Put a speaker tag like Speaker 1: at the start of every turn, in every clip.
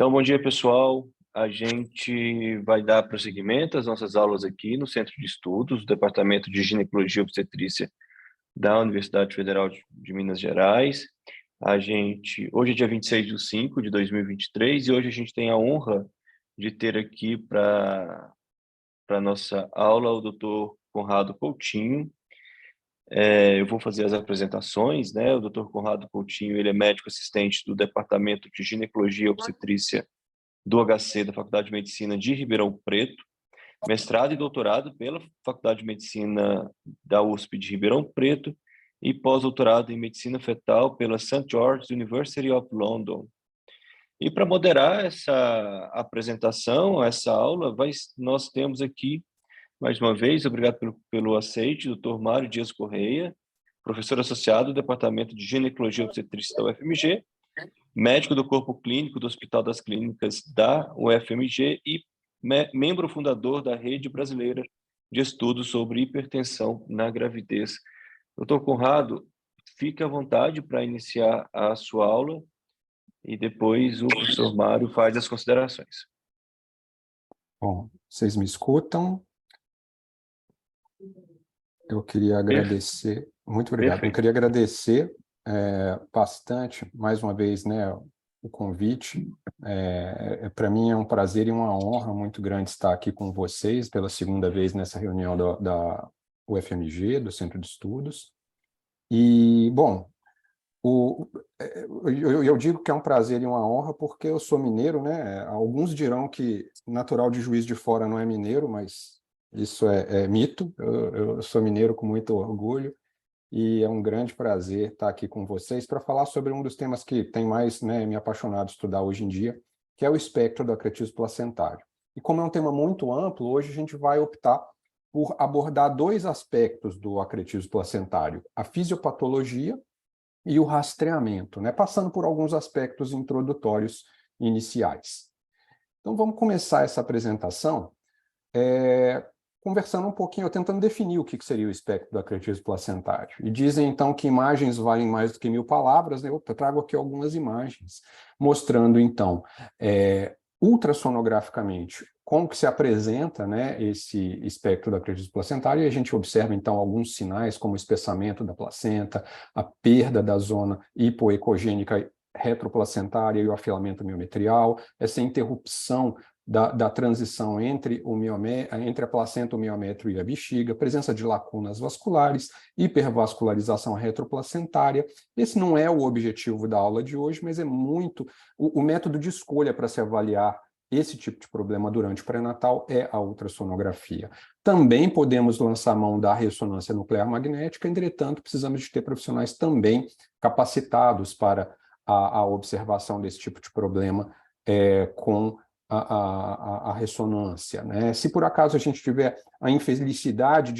Speaker 1: Então, bom dia, pessoal. A gente vai dar prosseguimento às nossas aulas aqui no Centro de Estudos, do Departamento de Ginecologia e Obstetrícia da Universidade Federal de Minas Gerais. Hoje é dia 26/5 de 2023 e hoje a gente tem a honra de ter aqui para a nossa aula o Dr. Conrado Coutinho. Eu vou fazer as apresentações, né? O Dr. Conrado Coutinho, ele é médico assistente do Departamento de Ginecologia e Obstetrícia do HC, da Faculdade de Medicina de Ribeirão Preto, mestrado e doutorado pela Faculdade de Medicina da USP de Ribeirão Preto e pós-doutorado em Medicina Fetal pela St. George's University of London. E para moderar essa apresentação, essa aula, nós temos aqui, mais uma vez, obrigado pelo aceite, Dr. Mário Dias Correia, professor associado do Departamento de Ginecologia e Obstetrícia da UFMG, médico do Corpo Clínico do Hospital das Clínicas da UFMG e membro fundador da Rede Brasileira de Estudos sobre Hipertensão na Gravidez. Doutor Conrado, fique à vontade para iniciar a sua aula e depois o professor Mário faz as considerações.
Speaker 2: Bom, vocês me escutam? Eu queria agradecer, muito obrigado.
Speaker 1: Perfeito.
Speaker 2: Eu queria agradecer bastante, mais uma vez, né, o convite. Para mim é um prazer e uma honra muito grande estar aqui com vocês pela segunda vez nessa reunião da UFMG, do Centro de Estudos. E, bom, eu digo que é um prazer e uma honra porque eu sou mineiro, né? Alguns dirão que natural de Juiz de Fora não é mineiro, mas isso é mito. Eu sou mineiro com muito orgulho e é um grande prazer estar aqui com vocês para falar sobre um dos temas que tem mais, né, me apaixonado estudar hoje em dia, que é o espectro do acretismo placentário. E como é um tema muito amplo, hoje a gente vai optar por abordar dois aspectos do acretismo placentário: a fisiopatologia e o rastreamento, né, passando por alguns aspectos introdutórios iniciais. Então vamos começar essa apresentação conversando um pouquinho, tentando definir o que seria o espectro do acretismo placentário. E dizem, então, que imagens valem mais do que 1000 palavras, né? Eu trago aqui algumas imagens, mostrando, então, ultrassonograficamente, como que se apresenta, né, esse espectro do acretismo placentário, e a gente observa, então, alguns sinais, como o espessamento da placenta, a perda da zona hipoecogênica retroplacentária e o afilamento miometrial, essa interrupção da transição entre a placenta, o miométrio e a bexiga, presença de lacunas vasculares, hipervascularização retroplacentária. Esse não é o objetivo da aula de hoje, mas é muito o método de escolha para se avaliar esse tipo de problema durante o pré-natal é a ultrassonografia. Também podemos lançar mão da ressonância nuclear magnética, entretanto, precisamos de ter profissionais também capacitados para a observação desse tipo de problema com a ressonância, né? Se por acaso a gente tiver a infelicidade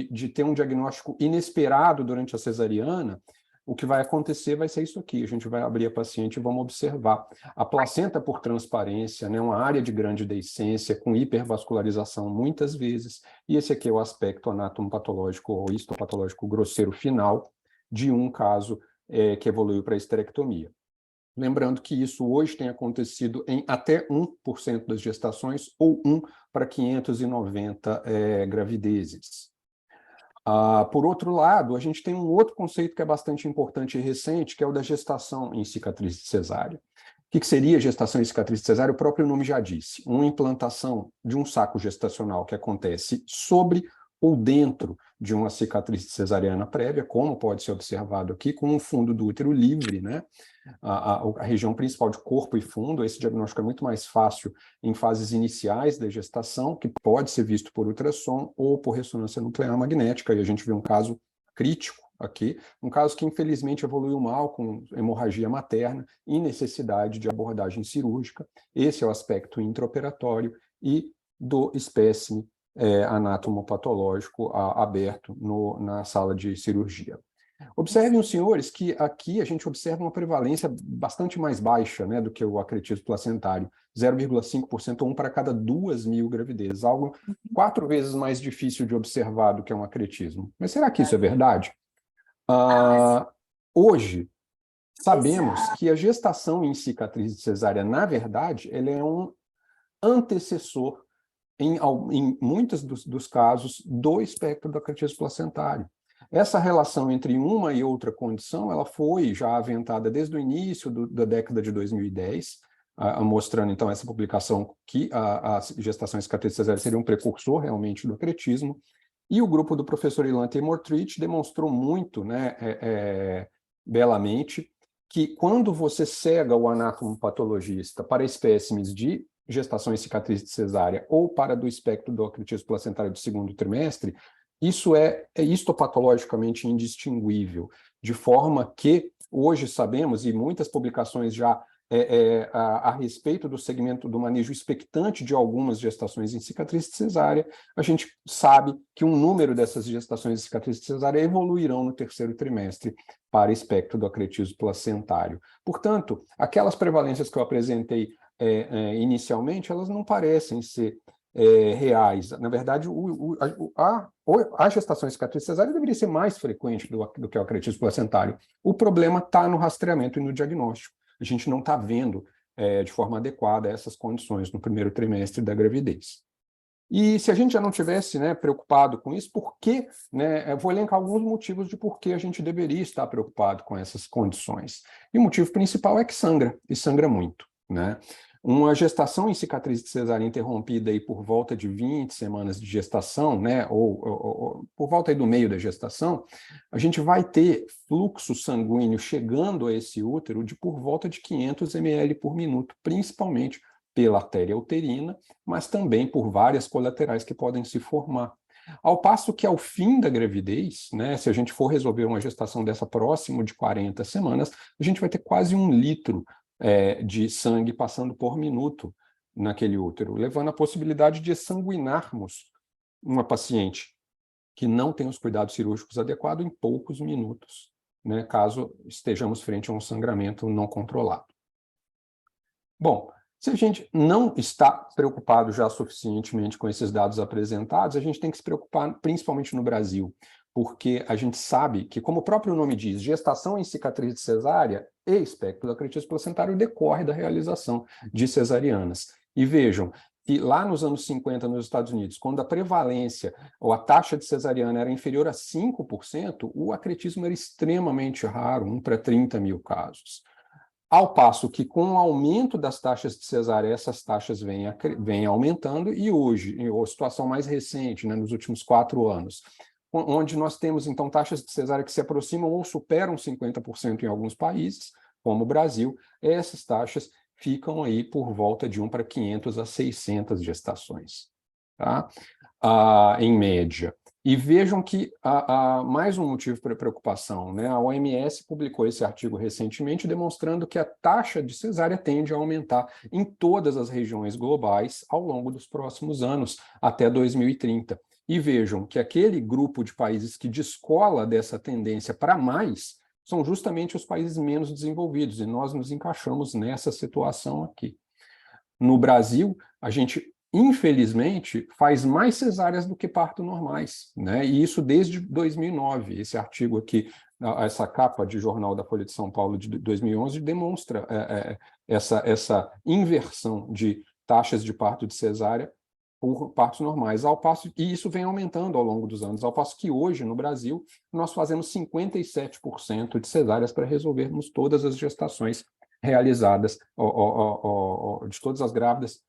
Speaker 2: de ter um diagnóstico inesperado durante a cesariana, o que vai acontecer vai ser isso aqui: a gente vai abrir a paciente e vamos observar a placenta por transparência, né, uma área de grande deiscência com hipervascularização muitas vezes, e esse aqui é o aspecto anatomopatológico ou histopatológico grosseiro final de um caso que evoluiu para a esterectomia. Lembrando que isso hoje tem acontecido em até 1% das gestações ou 1 para 590 gravidezes. Por outro lado, a gente tem um outro conceito que é bastante importante e recente, que é o da gestação em cicatriz de cesárea. O que seria gestação em cicatriz de cesárea? O próprio nome já disse, uma implantação de um saco gestacional que acontece sobre ou dentro de uma cicatriz de cesariana prévia, como pode ser observado aqui, com um fundo do útero livre, né? A região principal de corpo e fundo. Esse diagnóstico é muito mais fácil em fases iniciais da gestação, que pode ser visto por ultrassom ou por ressonância nuclear magnética, e a gente vê um caso crítico aqui, um caso que infelizmente evoluiu mal, com hemorragia materna e necessidade de abordagem cirúrgica. Esse é o aspecto intraoperatório e do espécime anatomopatológico aberto na sala de cirurgia. Observem os senhores que aqui a gente observa uma prevalência bastante mais baixa, né, do que o acretismo placentário, 0,5% ou 1 para cada 2.000 gravidezes, algo 4 vezes mais difícil de observar do que um acretismo. Mas será que isso é verdade? Hoje, Sabemos que a gestação em cicatriz de cesárea, na verdade, ela é um antecessor, em muitos dos casos, do espectro do acretismo placentário. Essa relação entre uma e outra condição, ela foi já aventada desde o início da década de 2010, mostrando, então, essa publicação que a gestação em cicatriz de cesárea seria um precursor, realmente, do acretismo. E o grupo do professor Ilan Teimur-Treat demonstrou muito, né, belamente, que quando você cega o anatomopatologista para espécimes de gestação em cicatriz de cesárea ou para do espectro do acretismo placentário do segundo trimestre, isso é histopatologicamente indistinguível, de forma que hoje sabemos, e muitas publicações já a respeito do segmento do manejo expectante de algumas gestações em cicatriz de cesárea, a gente sabe que um número dessas gestações em cicatriz de cesárea evoluirão no terceiro trimestre para espectro do acretismo placentário. Portanto, aquelas prevalências que eu apresentei inicialmente, elas não parecem ser reais. Na verdade, a gestação em cicatriz cesárea deveria ser mais frequente do que o acretismo placentário. O problema está no rastreamento e no diagnóstico. A gente não está vendo de forma adequada essas condições no primeiro trimestre da gravidez. E se a gente já não tivesse, né, preocupado com isso, por que, né, eu vou elencar alguns motivos de por que a gente deveria estar preocupado com essas condições. E o motivo principal é que sangra, e sangra muito, né? Uma gestação em cicatriz de cesárea interrompida aí por volta de 20 semanas de gestação, né, ou por volta aí do meio da gestação, a gente vai ter fluxo sanguíneo chegando a esse útero de por volta de 500 ml por minuto, principalmente pela artéria uterina, mas também por várias colaterais que podem se formar. Ao passo que, ao fim da gravidez, né, se a gente for resolver uma gestação dessa próximo de 40 semanas, a gente vai ter quase 1 litro de sangue passando por minuto naquele útero, levando à possibilidade de exsanguinarmos uma paciente que não tem os cuidados cirúrgicos adequados em poucos minutos, né, caso estejamos frente a um sangramento não controlado. Bom, se a gente não está preocupado já suficientemente com esses dados apresentados, a gente tem que se preocupar principalmente no Brasil, porque a gente sabe que, como o próprio nome diz, gestação em cicatriz de cesárea e espectro do acretismo placentário decorre da realização de cesarianas. E vejam que lá nos anos 50, nos Estados Unidos, quando a prevalência ou a taxa de cesariana era inferior a 5%, o acretismo era extremamente raro, 1 para 30 mil casos. Ao passo que, com o aumento das taxas de cesárea, essas taxas vêm aumentando, e hoje, em a situação mais recente, né, nos últimos 4 anos, onde nós temos, então, taxas de cesárea que se aproximam ou superam 50% em alguns países, como o Brasil, essas taxas ficam aí por volta de 1 para 500 a 600 gestações, tá? Em média. E vejam que há mais um motivo para preocupação, né? A OMS publicou esse artigo recentemente demonstrando que a taxa de cesárea tende a aumentar em todas as regiões globais ao longo dos próximos anos, até 2030. E vejam que aquele grupo de países que descola dessa tendência para mais são justamente os países menos desenvolvidos, e nós nos encaixamos nessa situação aqui. No Brasil, a gente, infelizmente, faz mais cesáreas do que parto normais, né? E isso desde 2009. Esse artigo aqui, essa capa de jornal da Folha de São Paulo de 2011, demonstra essa inversão de taxas de parto de cesárea por partos normais, ao passo, e isso vem aumentando ao longo dos anos, ao passo que hoje, no Brasil, nós fazemos 57% de cesáreas para resolvermos todas as gestações realizadas, de todas as grávidas,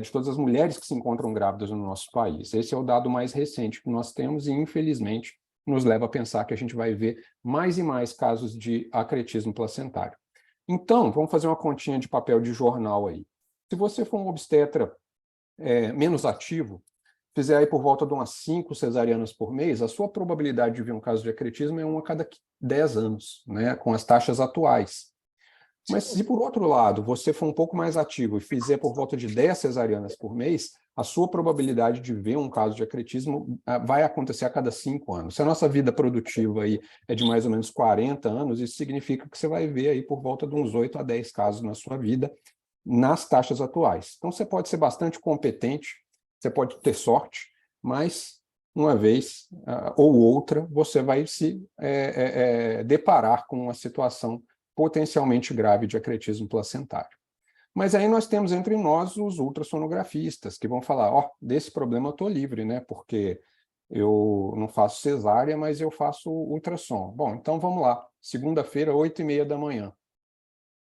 Speaker 2: de todas as mulheres que se encontram grávidas no nosso país. Esse é o dado mais recente que nós temos e, infelizmente, nos leva a pensar que a gente vai ver mais e mais casos de acretismo placentário. Então, vamos fazer uma continha de papel de jornal aí. Se você for um obstetra menos ativo, fizer aí por volta de umas 5 cesarianas por mês, a sua probabilidade de ver um caso de acretismo é 1 a cada 10 anos, né, com as taxas atuais. Mas se, por outro lado, você for um pouco mais ativo e fizer por volta de 10 cesarianas por mês, a sua probabilidade de ver um caso de acretismo vai acontecer a cada 5 anos. Se a nossa vida produtiva aí é de mais ou menos 40 anos, isso significa que você vai ver aí por volta de uns 8 a 10 casos na sua vida, nas taxas atuais. Então, você pode ser bastante competente, você pode ter sorte, mas uma vez ou outra, você vai se deparar com uma situação potencialmente grave de acretismo placentário. Mas aí nós temos entre nós os ultrassonografistas, que vão falar, ó, desse problema eu estou livre, né? Porque eu não faço cesárea, mas eu faço ultrassom. Bom, então vamos lá. Segunda-feira, 8h30 da manhã.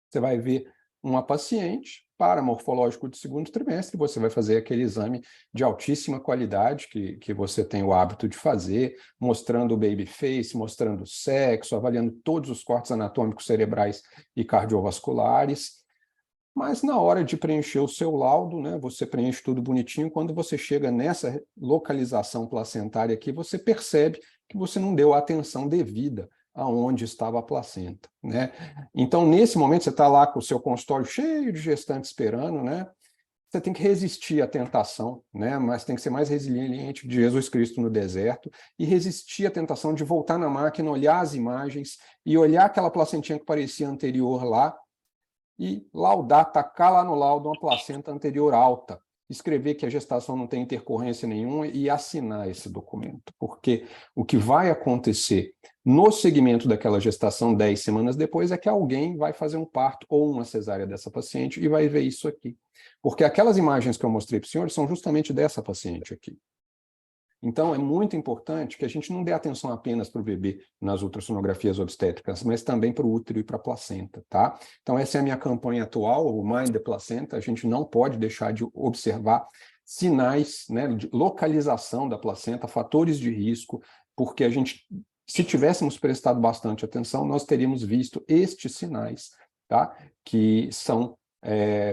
Speaker 2: Você vai ver uma paciente paramorfológico de segundo trimestre, você vai fazer aquele exame de altíssima qualidade que você tem o hábito de fazer, mostrando o baby face, mostrando o sexo, avaliando todos os cortes anatômicos cerebrais e cardiovasculares. Mas na hora de preencher o seu laudo, né, você preenche tudo bonitinho, quando você chega nessa localização placentária aqui, você percebe que você não deu a atenção devida aonde estava a placenta, né? Então, nesse momento, você está lá com o seu consultório cheio de gestantes esperando, né? Você tem que resistir à tentação, né? Mas tem que ser mais resiliente de Jesus Cristo no deserto e resistir à tentação de voltar na máquina, olhar as imagens e olhar aquela placentinha que parecia anterior lá, e laudar, tacar lá no laudo uma placenta anterior alta, escrever que a gestação não tem intercorrência nenhuma e assinar esse documento. Porque o que vai acontecer no segmento daquela gestação 10 semanas depois é que alguém vai fazer um parto ou uma cesárea dessa paciente e vai ver isso aqui. Porque aquelas imagens que eu mostrei para os senhores são justamente dessa paciente aqui. Então, é muito importante que a gente não dê atenção apenas para o bebê nas ultrassonografias obstétricas, mas também para o útero e para a placenta, tá? Então, essa é a minha campanha atual, o Mind the Placenta. A gente não pode deixar de observar sinais, né, de localização da placenta, fatores de risco, porque a gente, se tivéssemos prestado bastante atenção, nós teríamos visto estes sinais, tá? Que são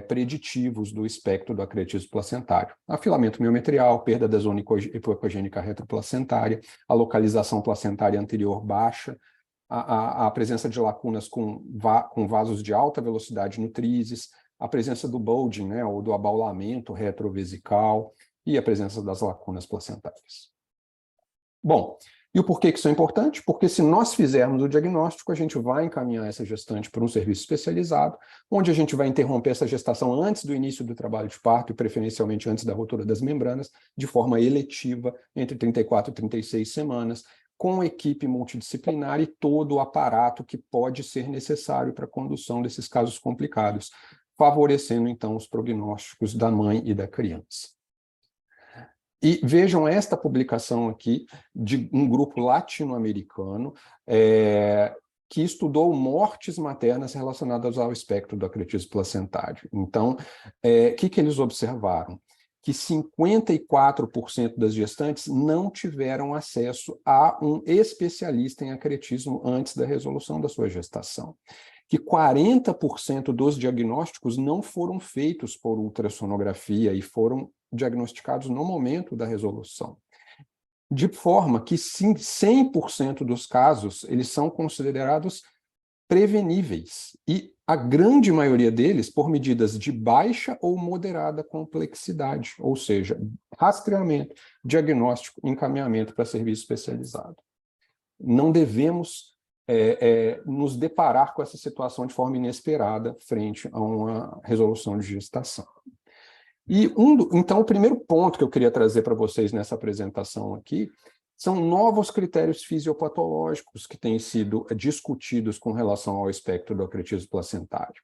Speaker 2: preditivos do espectro do acretismo placentário. Afilamento miometrial, perda da zona hipoecogênica retroplacentária, a localização placentária anterior baixa, a presença de lacunas com vasos de alta velocidade nutrizes, a presença do bulging, né, ou do abaulamento retrovesical e a presença das lacunas placentárias. Bom, e o porquê que isso é importante? Porque se nós fizermos o diagnóstico, a gente vai encaminhar essa gestante para um serviço especializado, onde a gente vai interromper essa gestação antes do início do trabalho de parto, e preferencialmente antes da ruptura das membranas, de forma eletiva, entre 34 e 36 semanas, com equipe multidisciplinar e todo o aparato que pode ser necessário para a condução desses casos complicados, favorecendo, então, os prognósticos da mãe e da criança. E vejam esta publicação aqui de um grupo latino-americano que estudou mortes maternas relacionadas ao espectro do acretismo placentário. Então, que eles observaram? Que 54% das gestantes não tiveram acesso a um especialista em acretismo antes da resolução da sua gestação. Que 40% dos diagnósticos não foram feitos por ultrassonografia e foram diagnosticados no momento da resolução. De forma que 100% dos casos eles são considerados preveníveis, e a grande maioria deles por medidas de baixa ou moderada complexidade, ou seja, rastreamento, diagnóstico, encaminhamento para serviço especializado. Não devemos nos deparar com essa situação de forma inesperada frente a uma resolução de gestação. E então, o primeiro ponto que eu queria trazer para vocês nessa apresentação aqui são novos critérios fisiopatológicos que têm sido discutidos com relação ao espectro do acretismo placentário.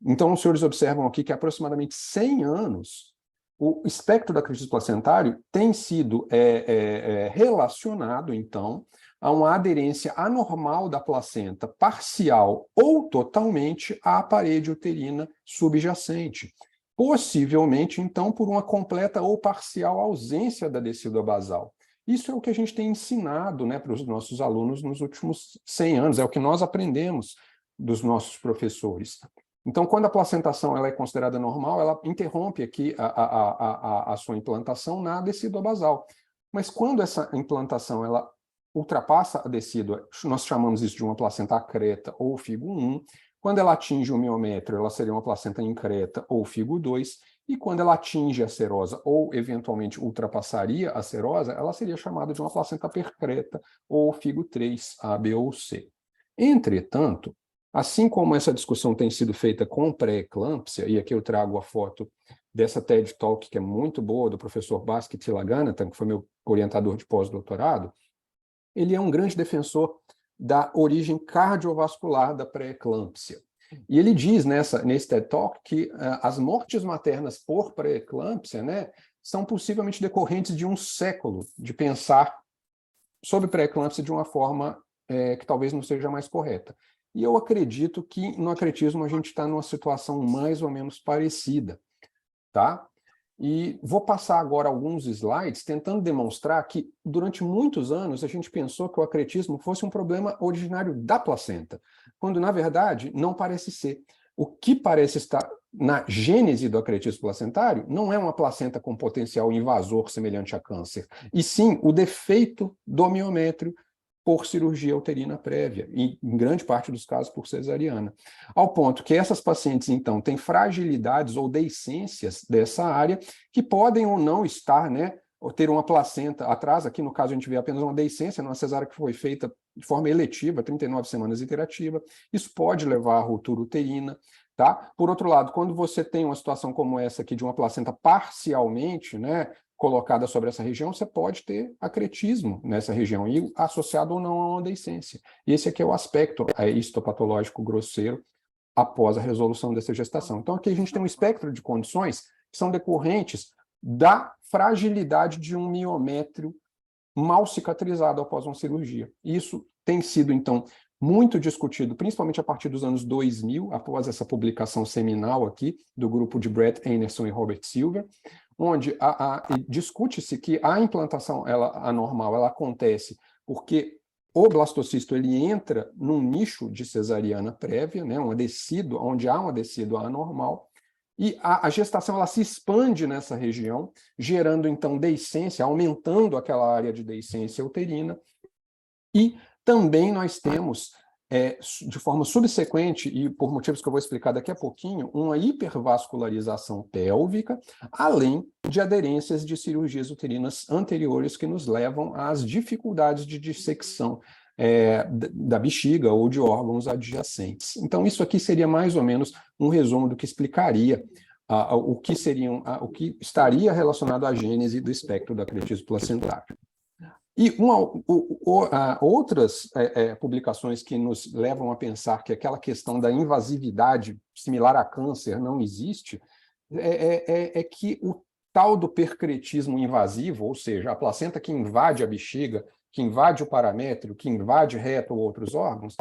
Speaker 2: Então, os senhores observam aqui que há aproximadamente 100 anos, o espectro do acretismo placentário tem sido relacionado, então, a uma aderência anormal da placenta, parcial ou totalmente, à parede uterina subjacente. Possivelmente, então, por uma completa ou parcial ausência da decídua basal. Isso é o que a gente tem ensinado, né, para os nossos alunos nos últimos 100 anos, é o que nós aprendemos dos nossos professores. Então, quando a placentação ela é considerada normal, ela interrompe aqui a sua implantação na decídua basal. Mas quando essa implantação ela ultrapassa a decídua, nós chamamos isso de uma placenta acreta ou figo 1, quando ela atinge o miométrio, ela seria uma placenta increta ou figo 2, e quando ela atinge a serosa ou, eventualmente, ultrapassaria a serosa, ela seria chamada de uma placenta percreta ou figo 3, A, B ou C. Entretanto, assim como essa discussão tem sido feita com pré-eclâmpsia, e aqui eu trago a foto dessa TED Talk, que é muito boa, do professor Bhaskar Tilaganathan, que foi meu orientador de pós-doutorado, ele é um grande defensor da origem cardiovascular da pré-eclâmpsia. E ele diz nesse TED Talk que as mortes maternas por pré-eclâmpsia, né, são possivelmente decorrentes de um século de pensar sobre pré-eclâmpsia de uma forma que talvez não seja mais correta. E eu acredito que no acretismo a gente está numa situação mais ou menos parecida, tá? E vou passar agora alguns slides tentando demonstrar que durante muitos anos a gente pensou que o acretismo fosse um problema originário da placenta, quando na verdade não parece ser. O que parece estar na gênese do acretismo placentário não é uma placenta com potencial invasor semelhante a câncer, e sim o defeito do miométrio por cirurgia uterina prévia, e em grande parte dos casos por cesariana. Ao ponto que essas pacientes, então, têm fragilidades ou deiscências dessa área que podem ou não estar, né, ou ter uma placenta atrás. Aqui, no caso, a gente vê apenas uma deiscência, numa cesárea que foi feita de forma eletiva, 39 semanas iterativa. Isso pode levar à ruptura uterina. Tá? Por outro lado, quando você tem uma situação como essa aqui, de uma placenta parcialmente, né, colocada sobre essa região, você pode ter acretismo nessa região, e associado ou não a uma deiscência. E esse aqui é o aspecto histopatológico grosseiro após a resolução dessa gestação. Então, aqui a gente tem um espectro de condições que são decorrentes da fragilidade de um miométrio mal cicatrizado após uma cirurgia. Isso tem sido, então, muito discutido, principalmente a partir dos anos 2000, após essa publicação seminal aqui, do grupo de Brett Anderson e Robert Silver, onde discute-se que a implantação anormal ela acontece porque o blastocisto ele entra num nicho de cesariana prévia, né, onde há uma descida anormal, e a gestação ela se expande nessa região, gerando então deiscência, aumentando aquela área de deiscência uterina, e também nós temos, de forma subsequente, e por motivos que eu vou explicar daqui a pouquinho, uma hipervascularização pélvica, além de aderências de cirurgias uterinas anteriores que nos levam às dificuldades de dissecção da bexiga ou de órgãos adjacentes. Então, isso aqui seria mais ou menos um resumo do que explicaria o que estaria relacionado à gênese do espectro do acretismo placentário. E outras publicações que nos levam a pensar que aquela questão da invasividade similar a câncer não existe, é que o tal do percretismo invasivo, ou seja, a placenta que invade a bexiga, que invade o paramétrio, que invade reto ou outros órgãos,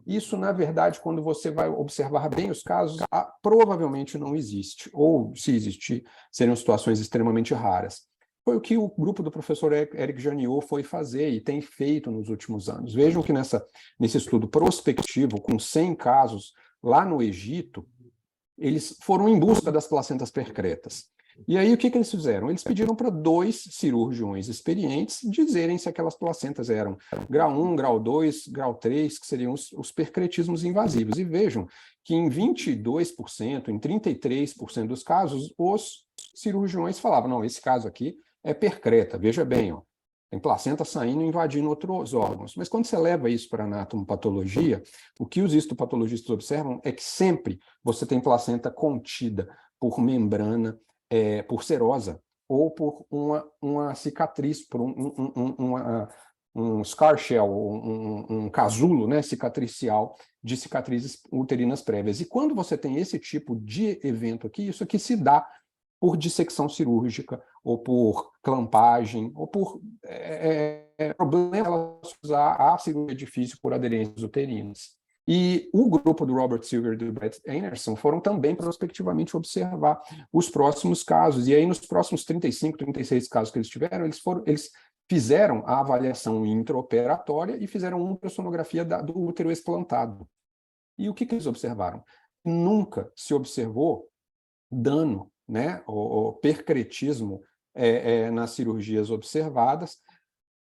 Speaker 2: isso, na verdade, quando você vai observar bem os casos, provavelmente não existe, ou, se existir, seriam situações extremamente raras. Foi o que o grupo do professor Eric Janiot foi fazer e tem feito nos últimos anos. Vejam que nesse estudo prospectivo, com 100 casos lá no Egito, eles foram em busca das placentas percretas. E aí, o que eles fizeram? Eles pediram para 2 cirurgiões experientes dizerem se aquelas placentas eram grau 1, grau 2, grau 3, que seriam os percretismos invasivos. E vejam que em 22%, em 33% dos casos, os cirurgiões falavam, não, esse caso aqui é percreta, veja bem, ó, tem placenta saindo e invadindo outros órgãos. Mas quando você leva isso para a anatomopatologia, o que os histopatologistas observam é que sempre você tem placenta contida por membrana, por serosa, ou por uma cicatriz, por um scar shell, um casulo, né, cicatricial de cicatrizes uterinas prévias. E quando você tem esse tipo de evento aqui, isso aqui se dá por dissecção cirúrgica, ou por clampagem, ou por problemas relacionados à cirurgia difícil por aderências uterinas. E o grupo do Robert Silver e do Brett Anderson foram também prospectivamente observar os próximos casos. E aí, nos próximos 35, 36 casos que eles tiveram, eles fizeram a avaliação intraoperatória e fizeram uma ultrassonografia do útero explantado. E o que eles observaram? Nunca se observou dano, né, ou percretismo nas cirurgias observadas.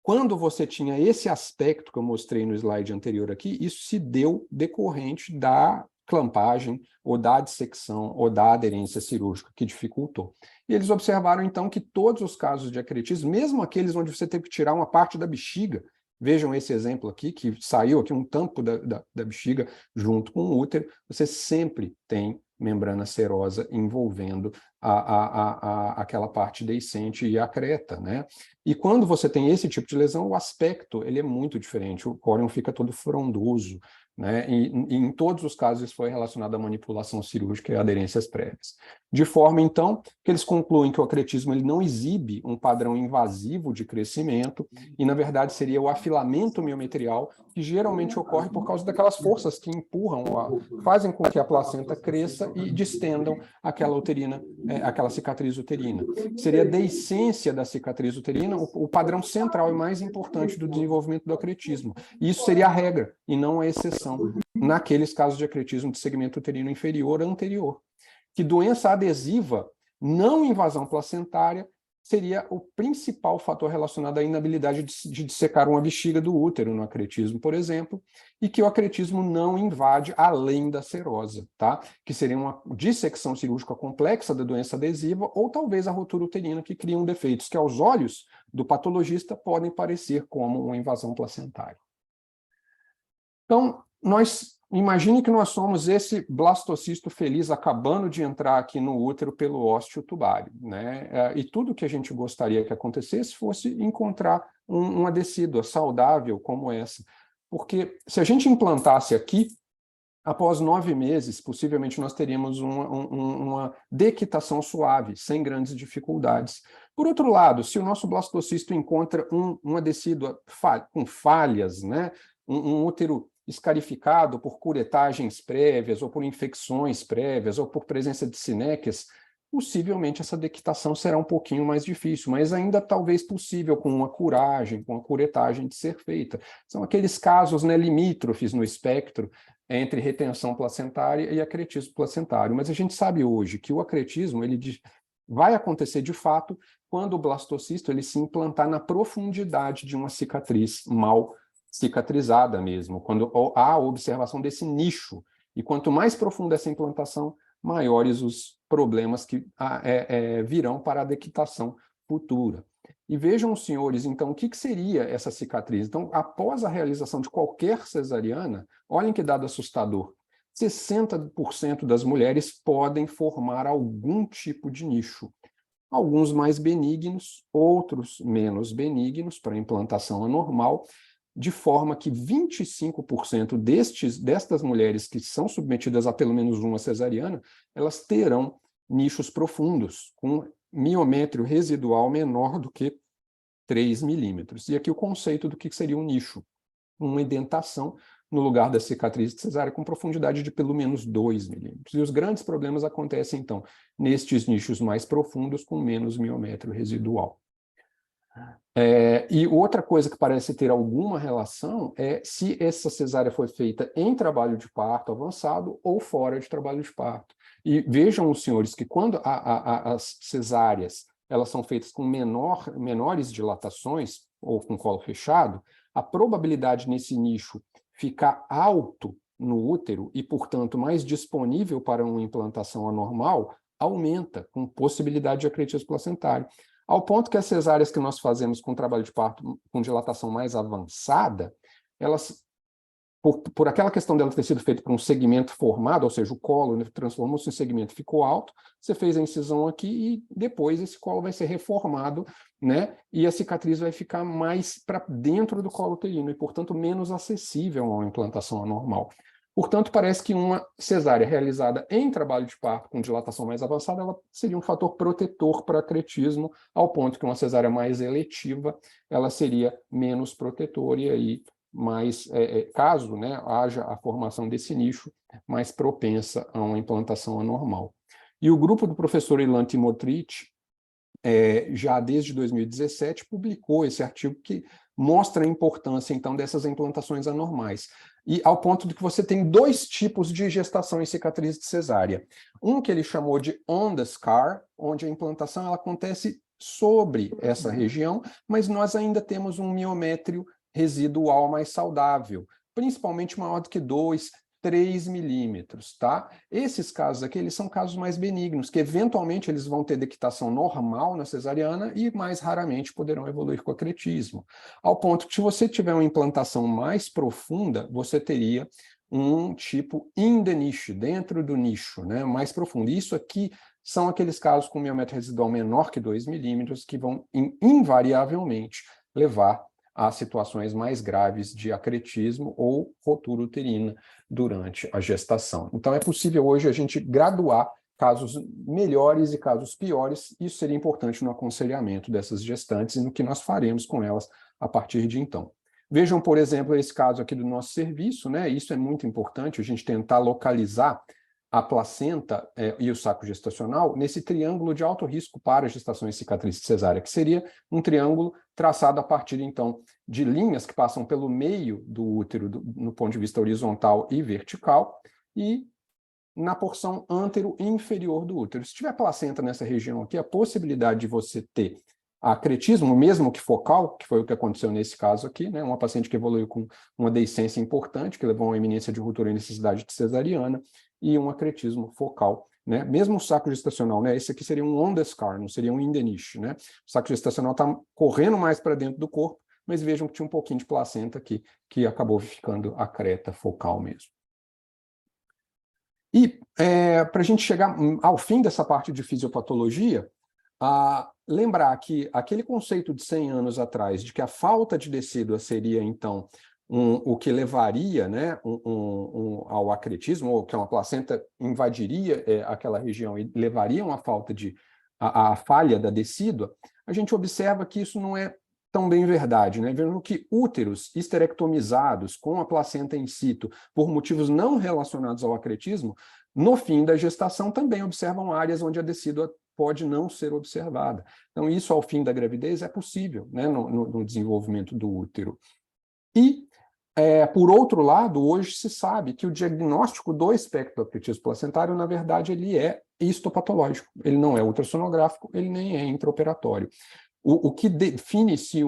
Speaker 2: Quando você tinha esse aspecto que eu mostrei no slide anterior aqui, isso se deu decorrente da clampagem, ou da dissecção, ou da aderência cirúrgica que dificultou. E eles observaram, então, que todos os casos de acretismo, mesmo aqueles onde você teve que tirar uma parte da bexiga, vejam esse exemplo aqui, que saiu aqui um tampo da bexiga junto com o útero, você sempre tem membrana serosa envolvendo aquela parte deiscente e acreta, né? E quando você tem esse tipo de lesão, o aspecto ele é muito diferente, o córneo fica todo frondoso, né? E em todos os casos isso foi relacionado à manipulação cirúrgica e aderências prévias. De forma, então, que eles concluem que o acretismo ele não exibe um padrão invasivo de crescimento e, na verdade, seria o afilamento miometrial que geralmente ocorre por causa daquelas forças que empurram, fazem com que a placenta cresça e distendam aquela uterina, aquela cicatriz uterina. Seria a deiscência da cicatriz uterina o padrão central e mais importante do desenvolvimento do acretismo. E isso seria a regra e não a exceção naqueles casos de acretismo de segmento uterino inferior anterior. Que doença adesiva, não invasão placentária, seria o principal fator relacionado à inabilidade de dissecar uma bexiga do útero no acretismo, por exemplo, e que o acretismo não invade além da serosa, tá? Que seria uma dissecção cirúrgica complexa da doença adesiva ou talvez a rotura uterina que criam defeitos que aos olhos do patologista podem parecer como uma invasão placentária. Então, imagine que nós somos esse blastocisto feliz acabando de entrar aqui no útero pelo ósteo tubário, né? E tudo que a gente gostaria que acontecesse fosse encontrar uma decídua saudável como essa. Porque se a gente implantasse aqui, após 9 meses, possivelmente nós teríamos uma dequitação suave, sem grandes dificuldades. Por outro lado, se o nosso blastocisto encontra uma decídua com falhas, né? Um útero escarificado por curetagens prévias, ou por infecções prévias, ou por presença de sinéquias, possivelmente essa dequitação será um pouquinho mais difícil, mas ainda talvez possível com uma curagem, com uma curetagem de ser feita. São aqueles casos, né, limítrofes no espectro entre retenção placentária e acretismo placentário. Mas a gente sabe hoje que o acretismo ele vai acontecer de fato quando o blastocisto ele se implantar na profundidade de uma cicatriz mal cicatrizada mesmo, quando há a observação desse nicho. E quanto mais profunda essa implantação, maiores os problemas que virão para a dequitação futura. E vejam os senhores, então, o que seria essa cicatriz? Então, após a realização de qualquer cesariana, olhem que dado assustador, 60% das mulheres podem formar algum tipo de nicho. Alguns mais benignos, outros menos benignos, para implantação anormal, de forma que 25% destas mulheres que são submetidas a pelo menos uma cesariana, elas terão nichos profundos, com miométrio residual menor do que 3 milímetros. E aqui o conceito do que seria um nicho, uma indentação no lugar da cicatriz de cesárea com profundidade de pelo menos 2 milímetros. E os grandes problemas acontecem, então, nestes nichos mais profundos com menos miométrio residual. E outra coisa que parece ter alguma relação é se essa cesárea foi feita em trabalho de parto avançado ou fora de trabalho de parto. E vejam os senhores que quando as cesáreas elas são feitas com menores dilatações ou com colo fechado, a probabilidade nesse nicho ficar alto no útero e, portanto, mais disponível para uma implantação anormal aumenta, com possibilidade de acretismo placentário. Ao ponto que as cesáreas que nós fazemos com trabalho de parto com dilatação mais avançada, elas, por aquela questão dela ter sido feita por um segmento formado, ou seja, o colo, né, transformou-se em segmento, ficou alto, você fez a incisão aqui e depois esse colo vai ser reformado, né, e a cicatriz vai ficar mais para dentro do colo uterino e, portanto, menos acessível a uma implantação anormal. Portanto, parece que uma cesárea realizada em trabalho de parto com dilatação mais avançada, ela seria um fator protetor para acretismo, ao ponto que uma cesárea mais eletiva, ela seria menos protetora e aí mais, caso, né, haja a formação desse nicho, mais propensa a uma implantação anormal. E o grupo do professor Ilan Timotrich, já desde 2017, publicou esse artigo que mostra a importância, então, dessas implantações anormais. E ao ponto de que você tem 2 tipos de gestação em cicatriz de cesárea. Um que ele chamou de on the scar, onde a implantação ela acontece sobre essa região, mas nós ainda temos um miométrio residual mais saudável, principalmente maior do que 2, 3 milímetros, tá? Esses casos aqui, eles são casos mais benignos, que eventualmente eles vão ter dequitação normal na cesariana e mais raramente poderão evoluir com acretismo. Ao ponto que se você tiver uma implantação mais profunda, você teria um tipo in the niche, dentro do nicho, né, mais profundo. Isso aqui são aqueles casos com miométrio residual menor que 2 milímetros, que vão invariavelmente levar a situações mais graves de acretismo ou rotura uterina durante a gestação. Então, é possível hoje a gente graduar casos melhores e casos piores. Isso seria importante no aconselhamento dessas gestantes e no que nós faremos com elas a partir de então. Vejam, por exemplo, esse caso aqui do nosso serviço, né? Isso é muito importante, a gente tentar localizar a placenta e o saco gestacional nesse triângulo de alto risco para gestações e cicatriz cesárea, que seria um triângulo traçado a partir, então, de linhas que passam pelo meio do útero, no ponto de vista horizontal e vertical, e na porção antero e inferior do útero. Se tiver placenta nessa região aqui, a possibilidade de você ter acretismo, mesmo que focal, que foi o que aconteceu nesse caso aqui, né? Uma paciente que evoluiu com uma deiscência importante, que levou a uma iminência de ruptura e necessidade de cesariana, e um acretismo focal, né? Mesmo o saco gestacional, né? Esse aqui seria um on the scar, não seria um in the niche, né? O saco gestacional está correndo mais para dentro do corpo, mas vejam que tinha um pouquinho de placenta aqui, que acabou ficando a creta focal mesmo. E para a gente chegar ao fim dessa parte de fisiopatologia, lembrar que aquele conceito de 100 anos atrás, de que a falta de decídua seria, então, o que levaria, né, ao acretismo, ou que uma placenta invadiria aquela região e levaria a uma falta de a falha da decídua, a gente observa que isso não é tão bem verdade, né? Vendo que úteros esterectomizados com a placenta in situ por motivos não relacionados ao acretismo, no fim da gestação também observam áreas onde a decídua pode não ser observada. Então, isso ao fim da gravidez é possível, né, no desenvolvimento do útero. E, por outro lado, hoje se sabe que o diagnóstico do espectro do acretismo placentário, na verdade, ele é histopatológico. Ele não é ultrassonográfico, ele nem é intraoperatório. O que define se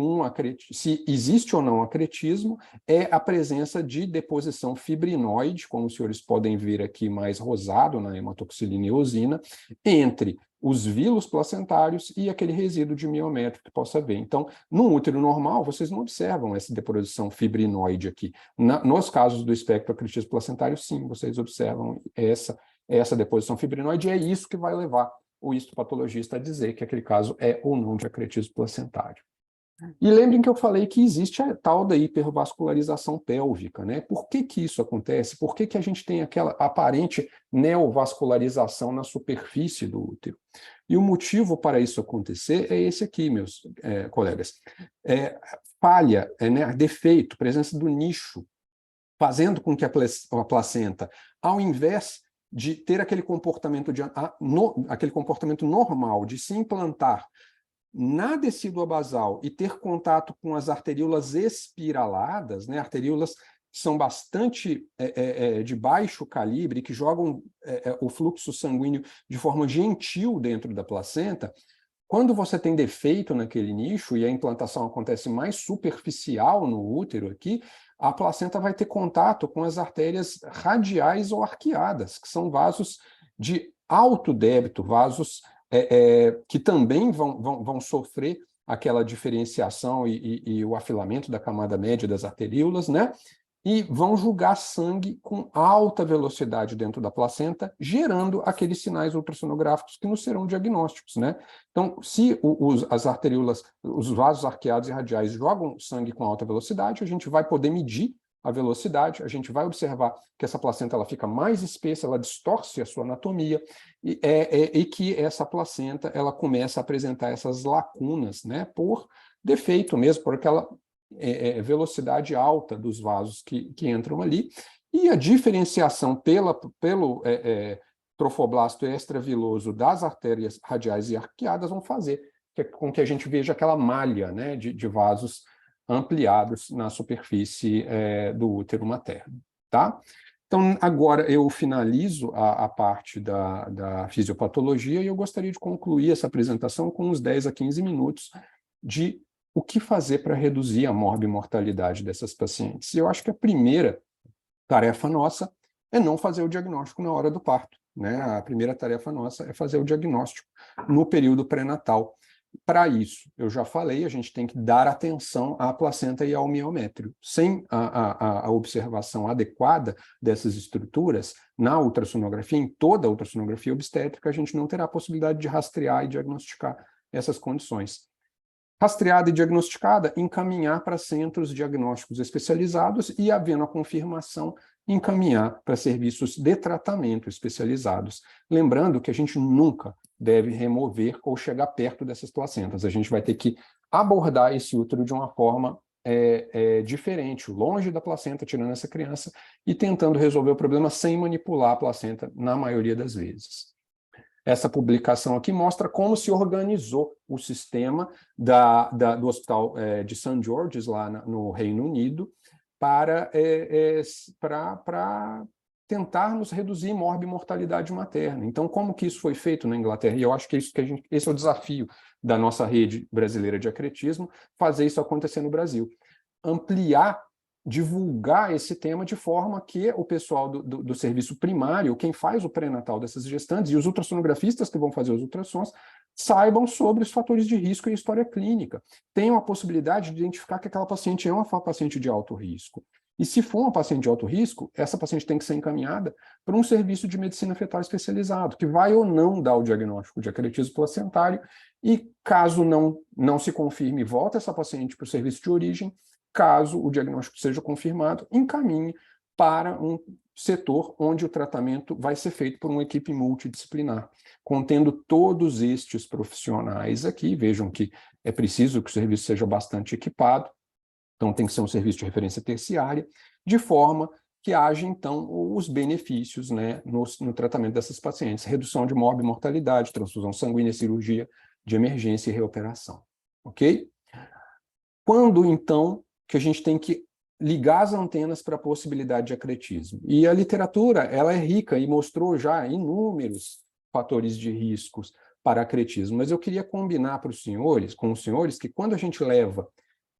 Speaker 2: existe ou não acretismo é a presença de deposição fibrinoide, como os senhores podem ver aqui mais rosado na hematoxilina e eosina, entre os vilos placentários e aquele resíduo de miométrio que possa haver. Então, no útero normal, vocês não observam essa deposição fibrinoide aqui. Nos casos do espectro acretismo placentário, sim, vocês observam essa deposição fibrinoide, e é isso que vai levar o histopatologista a dizer que aquele caso é ou não de acretismo placentário. E lembrem que eu falei que existe a tal da hipervascularização pélvica, né? Por que que isso acontece? Por que que a gente tem aquela aparente neovascularização na superfície do útero? E o motivo para isso acontecer é esse aqui, meus colegas. Falha, né? Defeito, presença do nicho, fazendo com que a placenta, ao invés de ter aquele comportamento normal de se implantar na decídua basal e ter contato com as arteríolas espiraladas, né, arteríolas que são bastante de baixo calibre, que jogam o fluxo sanguíneo de forma gentil dentro da placenta. Quando você tem defeito naquele nicho e a implantação acontece mais superficial no útero aqui, a placenta vai ter contato com as artérias radiais ou arqueadas, que são vasos de alto débito, vasos que também vão sofrer aquela diferenciação e o afilamento da camada média das arteríolas, né? E vão jogar sangue com alta velocidade dentro da placenta, gerando aqueles sinais ultrassonográficos que não serão diagnósticos, né? Então, se as arteríolas, os vasos arqueados e radiais jogam sangue com alta velocidade, a gente vai poder medir a velocidade, a gente vai observar que essa placenta ela fica mais espessa, ela distorce a sua anatomia, e que essa placenta ela começa a apresentar essas lacunas, né? Por defeito mesmo, por aquela velocidade alta dos vasos que entram ali, e a diferenciação pelo trofoblasto extraviloso das artérias radiais e arqueadas vão fazer com que a gente veja aquela malha, né, de vasos ampliados na superfície do útero materno, tá? Então, agora eu finalizo a parte da fisiopatologia e eu gostaria de concluir essa apresentação com uns 10 a 15 minutos de o que fazer para reduzir a morbimortalidade dessas pacientes. E eu acho que a primeira tarefa nossa é não fazer o diagnóstico na hora do parto, né? A primeira tarefa nossa é fazer o diagnóstico no período pré-natal. Para isso, eu já falei, a gente tem que dar atenção à placenta e ao miométrio. Sem a observação adequada dessas estruturas, na ultrassonografia, em toda a ultrassonografia obstétrica, a gente não terá a possibilidade de rastrear e diagnosticar essas condições. Rastreada e diagnosticada, encaminhar para centros diagnósticos especializados e, havendo a confirmação, encaminhar para serviços de tratamento especializados. Lembrando que a gente nunca deve remover ou chegar perto dessas placentas. A gente vai ter que abordar esse útero de uma forma diferente, longe da placenta, tirando essa criança, e tentando resolver o problema sem manipular a placenta, na maioria das vezes. Essa publicação aqui mostra como se organizou o sistema do Hospital de St. George's, lá no Reino Unido, para tentarmos reduzir morbimortalidade materna. Então, como que isso foi feito na Inglaterra? E eu acho que, esse é o desafio da nossa rede brasileira de acretismo, fazer isso acontecer no Brasil. Ampliar, divulgar esse tema de forma que o pessoal do serviço primário, quem faz o pré-natal dessas gestantes, e os ultrassonografistas que vão fazer os ultrassons, saibam sobre os fatores de risco e história clínica. Tenham a possibilidade de identificar que aquela paciente é uma paciente de alto risco. E se for uma paciente de alto risco, essa paciente tem que ser encaminhada para um serviço de medicina fetal especializado, que vai ou não dar o diagnóstico de acretismo placentário, e caso não se confirme, volta essa paciente para o serviço de origem. Caso o diagnóstico seja confirmado, encaminhe para um setor onde o tratamento vai ser feito por uma equipe multidisciplinar, contendo todos estes profissionais aqui. Vejam que é preciso que o serviço seja bastante equipado, então tem que ser um serviço de referência terciária, de forma que haja, então, os benefícios, né, no tratamento dessas pacientes: redução de morbimortalidade, transfusão sanguínea, cirurgia de emergência e reoperação. Ok? Quando, então, que a gente tem que ligar as antenas para a possibilidade de acretismo? E a literatura, ela é rica e mostrou já inúmeros fatores de riscos para acretismo, mas eu queria combinar com os senhores, que quando a gente leva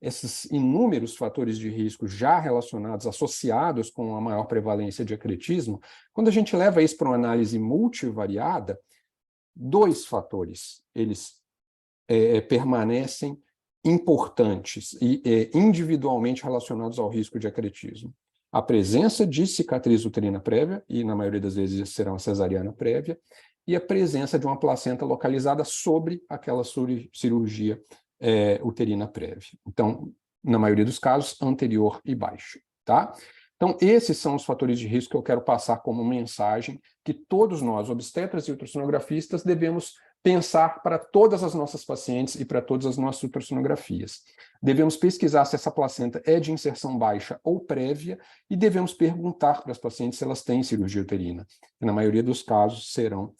Speaker 2: esses inúmeros fatores de risco já relacionados, associados com a maior prevalência de acretismo, quando a gente leva isso para uma análise multivariada, dois fatores, eles permanecem importantes e individualmente relacionados ao risco de acretismo. A presença de cicatriz uterina prévia, e na maioria das vezes será uma cesariana prévia, e a presença de uma placenta localizada sobre aquela cirurgia uterina prévia. Então, na maioria dos casos, anterior e baixa, tá? Então, esses são os fatores de risco que eu quero passar como mensagem que todos nós, obstetras e ultrassonografistas, devemos pensar para todas as nossas pacientes e para todas as nossas ultrassonografias. Devemos pesquisar se essa placenta é de inserção baixa ou prévia e devemos perguntar para as pacientes se elas têm cirurgia uterina. Na maioria dos casos serão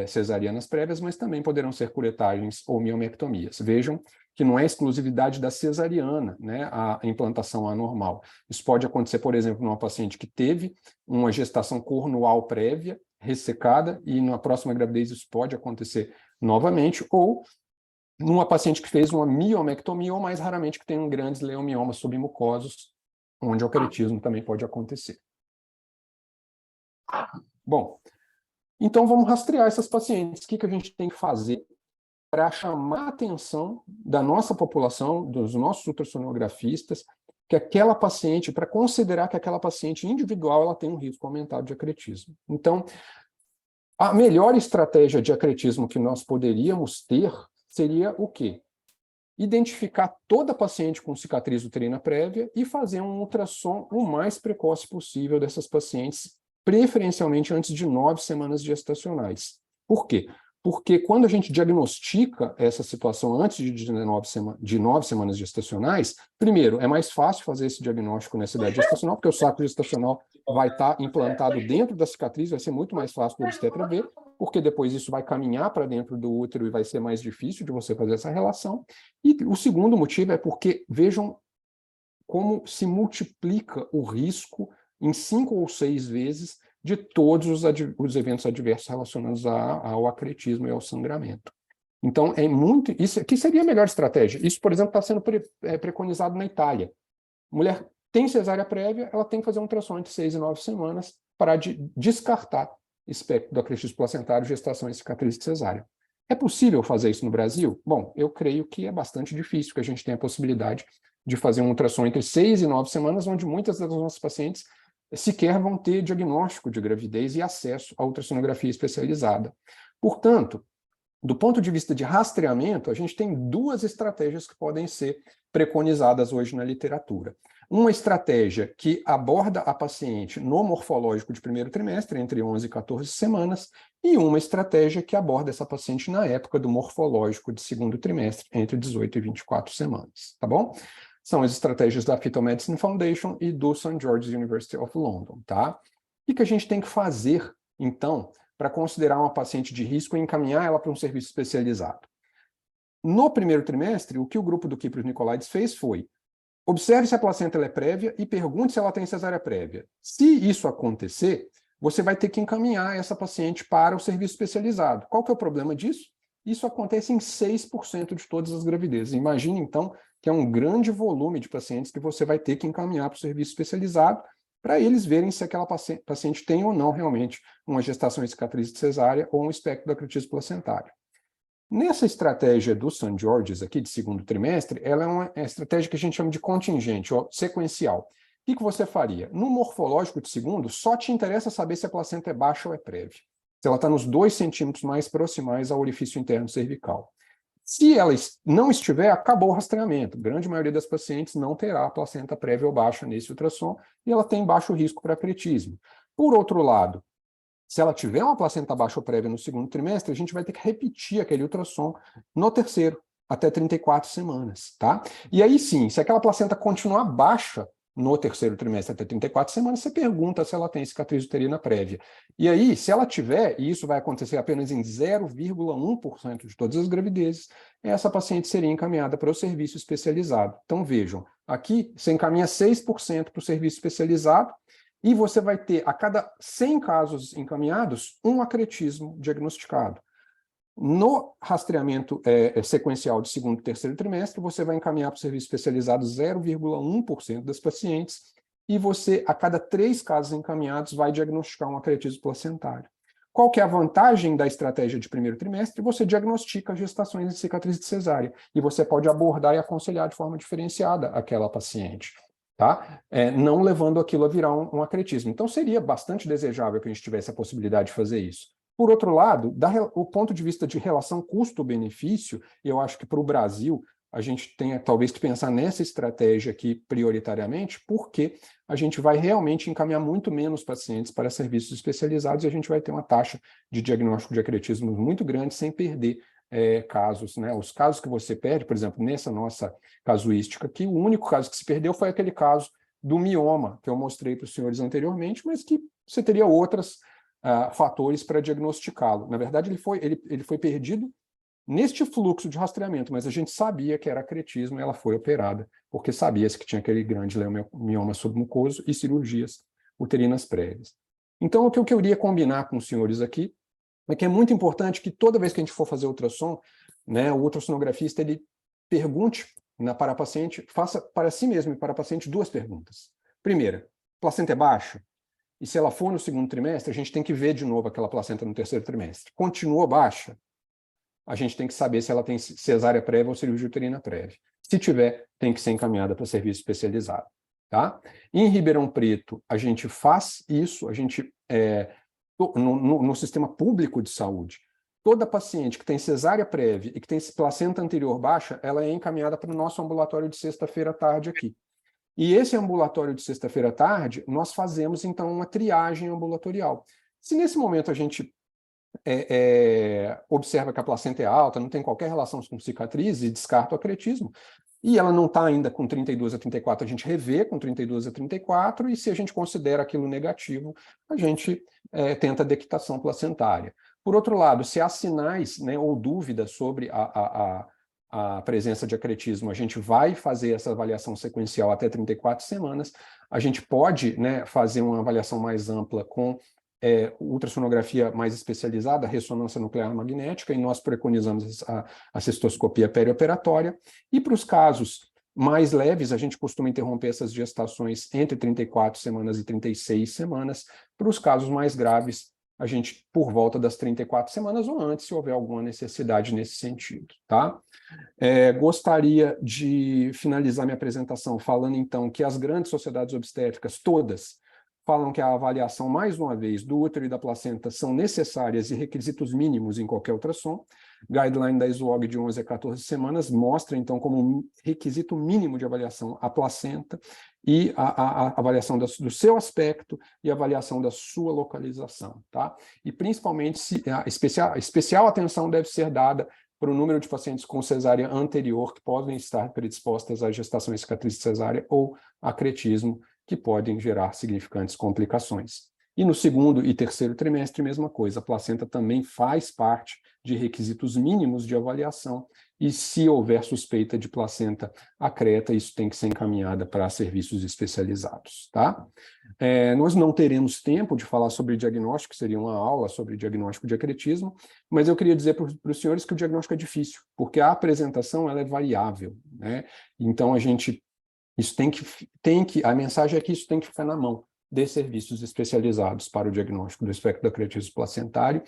Speaker 2: cesarianas prévias, mas também poderão ser curetagens ou miomectomias. Vejam que não é exclusividade da cesariana, né, a implantação anormal. Isso pode acontecer, por exemplo, numa paciente que teve uma gestação cornual prévia, ressecada, e na próxima gravidez isso pode acontecer novamente, ou numa paciente que fez uma miomectomia, ou mais raramente que tem um grandes leomiomas submucosos, onde o acretismo também pode acontecer. Bom, então vamos rastrear essas pacientes. O que a gente tem que fazer para chamar a atenção da nossa população, dos nossos ultrassonografistas, que aquela paciente, para considerar que aquela paciente individual ela tem um risco aumentado de acretismo. Então, a melhor estratégia de acretismo que nós poderíamos ter seria o quê? Identificar toda paciente com cicatriz uterina prévia e fazer um ultrassom o mais precoce possível dessas pacientes, preferencialmente antes de 9 semanas gestacionais. Por quê? Porque quando a gente diagnostica essa situação antes de 9 semanas gestacionais, primeiro, é mais fácil fazer esse diagnóstico nessa idade gestacional, porque o saco gestacional vai estar implantado dentro da cicatriz, vai ser muito mais fácil para o obstetra ver, porque depois isso vai caminhar para dentro do útero e vai ser mais difícil de você fazer essa relação. E o segundo motivo é porque, vejam como se multiplica o risco em 5 ou 6 vezes de todos os eventos adversos relacionados ao acretismo e ao sangramento. Então, isso aqui seria a melhor estratégia. Isso, por exemplo, está sendo preconizado na Itália. Mulher tem cesárea prévia, ela tem que fazer um ultrassom entre 6 e 9 semanas para descartar espectro do acretismo placentário, gestação e cicatriz de cesárea. É possível fazer isso no Brasil? Bom, eu creio que é bastante difícil, que a gente tenha a possibilidade de fazer um ultrassom entre 6 e 9 semanas, onde muitas das nossas pacientes sequer vão ter diagnóstico de gravidez e acesso à ultrassonografia especializada. Portanto, do ponto de vista de rastreamento, a gente tem duas estratégias que podem ser preconizadas hoje na literatura. Uma estratégia que aborda a paciente no morfológico de primeiro trimestre, entre 11 e 14 semanas, e uma estratégia que aborda essa paciente na época do morfológico de segundo trimestre, entre 18 e 24 semanas, tá bom? São as estratégias da Fetal Medicine Foundation e do St. George's University of London, tá? O que a gente tem que fazer, então, para considerar uma paciente de risco e encaminhar ela para um serviço especializado? No primeiro trimestre, o que o grupo do Kyprios Nicolaides fez foi: observe se a placenta ela é prévia e pergunte se ela tem cesárea prévia. Se isso acontecer, você vai ter que encaminhar essa paciente para o serviço especializado. Qual que é o problema disso? Isso acontece em 6% de todas as gravidezes. Imagine, então, que é um grande volume de pacientes que você vai ter que encaminhar para o serviço especializado para eles verem se aquela paciente tem ou não realmente uma gestação em cicatriz de cesárea ou um espectro do acretismo placentário. Nessa estratégia do St. George's aqui de segundo trimestre, ela é uma estratégia que a gente chama de contingente, ou sequencial. O que você faria? No morfológico de segundo, só te interessa saber se a placenta é baixa ou é prévia. Se ela está nos 2 centímetros mais proximais ao orifício interno cervical. Se ela não estiver, acabou o rastreamento. A grande maioria das pacientes não terá a placenta prévia ou baixa nesse ultrassom e ela tem baixo risco para acretismo. Por outro lado, se ela tiver uma placenta baixa ou prévia no segundo trimestre, a gente vai ter que repetir aquele ultrassom no terceiro, até 34 semanas, tá? E aí sim, se aquela placenta continuar baixa no terceiro trimestre até 34 semanas, você pergunta se ela tem cicatriz uterina prévia. E aí, se ela tiver, e isso vai acontecer apenas em 0,1% de todas as gravidezes, essa paciente seria encaminhada para o serviço especializado. Então vejam, aqui você encaminha 6% para o serviço especializado, e você vai ter, a cada 100 casos encaminhados, um acretismo diagnosticado. No rastreamento sequencial de segundo e terceiro trimestre, você vai encaminhar para o serviço especializado 0,1% das pacientes, e você, a cada 3 casos encaminhados, vai diagnosticar um acretismo placentário. Qual que é a vantagem da estratégia de primeiro trimestre? Você diagnostica gestações em cicatriz de cesárea, e você pode abordar e aconselhar de forma diferenciada aquela paciente. Tá? Não levando aquilo a virar um acretismo. Então, seria bastante desejável que a gente tivesse a possibilidade de fazer isso. Por outro lado, o ponto de vista de relação custo-benefício, eu acho que para o Brasil, a gente tem talvez que pensar nessa estratégia aqui prioritariamente, porque a gente vai realmente encaminhar muito menos pacientes para serviços especializados e a gente vai ter uma taxa de diagnóstico de acretismo muito grande sem perder casos, né? Os casos que você perde, por exemplo, nessa nossa casuística aqui, o único caso que se perdeu foi aquele caso do mioma, que eu mostrei para os senhores anteriormente, mas que você teria outros fatores para diagnosticá-lo. Na verdade, ele foi perdido neste fluxo de rastreamento, mas a gente sabia que era acretismo e ela foi operada, porque sabia-se que tinha aquele grande mioma submucoso e cirurgias uterinas prévias. Então, o que eu queria combinar com os senhores aqui é que é muito importante que toda vez que a gente for fazer ultrassom, né, o ultrassonografista ele pergunte para a paciente, faça para si mesmo e para a paciente 2 perguntas. Primeira, placenta é baixa? E se ela for no segundo trimestre, a gente tem que ver de novo aquela placenta no terceiro trimestre. Continuou baixa? A gente tem que saber se ela tem cesárea prévia ou cirurgia uterina prévia. Se tiver, tem que ser encaminhada para serviço especializado. Tá? Em Ribeirão Preto, a gente faz isso, a gente no sistema público de saúde, toda paciente que tem cesárea prévia e que tem placenta anterior baixa, ela é encaminhada para o nosso ambulatório de sexta-feira à tarde aqui. E esse ambulatório de sexta-feira à tarde, nós fazemos, então, uma triagem ambulatorial. Se nesse momento a gente observa que a placenta é alta, não tem qualquer relação com cicatriz e descarta o acretismo, e ela não está ainda com 32 a 34, a gente revê com 32 a 34, e se a gente considera aquilo negativo, a gente tenta a dequitação placentária. Por outro lado, se há sinais, né, ou dúvidas sobre a presença de acretismo, a gente vai fazer essa avaliação sequencial até 34 semanas, a gente pode, né, fazer uma avaliação mais ampla com ultrassonografia mais especializada, ressonância nuclear magnética, e nós preconizamos a cistoscopia perioperatória. E para os casos mais leves, a gente costuma interromper essas gestações entre 34 semanas e 36 semanas. Para os casos mais graves, a gente, por volta das 34 semanas ou antes, se houver alguma necessidade nesse sentido, tá? Gostaria de finalizar minha apresentação falando, então, que as grandes sociedades obstétricas, todas, falam que a avaliação, mais uma vez, do útero e da placenta são necessárias e requisitos mínimos em qualquer ultrassom. Guideline da SWOG de 11 a 14 semanas mostra, então, como requisito mínimo de avaliação a placenta e a avaliação do seu aspecto e a avaliação da sua localização, tá? E, principalmente, especial atenção deve ser dada para o número de pacientes com cesárea anterior que podem estar predispostas à gestação e cicatriz cesárea ou acretismo, que podem gerar significantes complicações. E no segundo e terceiro trimestre, mesma coisa, a placenta também faz parte de requisitos mínimos de avaliação, e se houver suspeita de placenta acreta, isso tem que ser encaminhada para serviços especializados, tá? Nós não teremos tempo de falar sobre diagnóstico, seria uma aula sobre diagnóstico de acretismo, mas eu queria dizer para os senhores que o diagnóstico é difícil, porque a apresentação ela é variável, né? Então, a mensagem é que isso tem que ficar na mão de serviços especializados para o diagnóstico do espectro do acretismo placentário,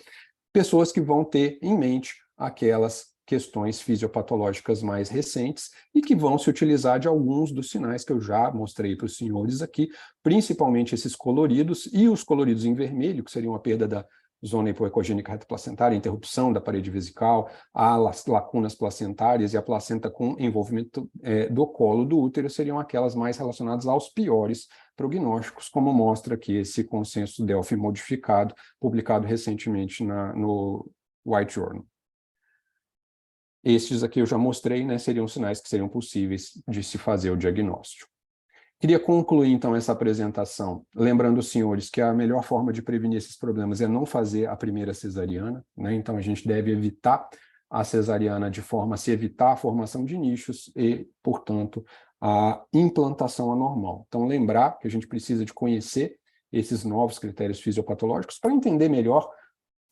Speaker 2: pessoas que vão ter em mente aquelas questões fisiopatológicas mais recentes e que vão se utilizar de alguns dos sinais que eu já mostrei para os senhores aqui, principalmente esses coloridos e os coloridos em vermelho, que seriam a perda da zona hipoecogênica retoplacentária, interrupção da parede vesical, as lacunas placentárias e a placenta com envolvimento do colo do útero seriam aquelas mais relacionadas aos piores prognósticos, como mostra aqui esse consenso Delphi modificado, publicado recentemente no White Journal. Estes aqui eu já mostrei, né, seriam sinais que seriam possíveis de se fazer o diagnóstico. Queria concluir, então, essa apresentação, lembrando os senhores que a melhor forma de prevenir esses problemas é não fazer a primeira cesariana, né? Então, a gente deve evitar a cesariana de forma a se evitar a formação de nichos e, portanto, a implantação anormal. Então, lembrar que a gente precisa de conhecer esses novos critérios fisiopatológicos para entender melhor,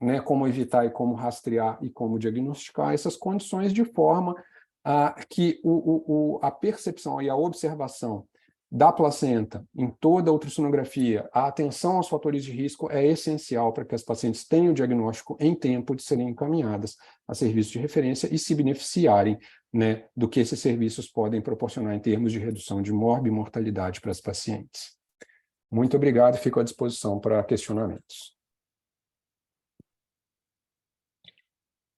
Speaker 2: né, como evitar e como rastrear e como diagnosticar essas condições de forma que a percepção e a observação da placenta em toda a ultrassonografia, a atenção aos fatores de risco é essencial para que as pacientes tenham o diagnóstico em tempo de serem encaminhadas a serviços de referência e se beneficiarem, né, do que esses serviços podem proporcionar em termos de redução de morbimortalidade para as pacientes. Muito obrigado, fico à disposição para questionamentos.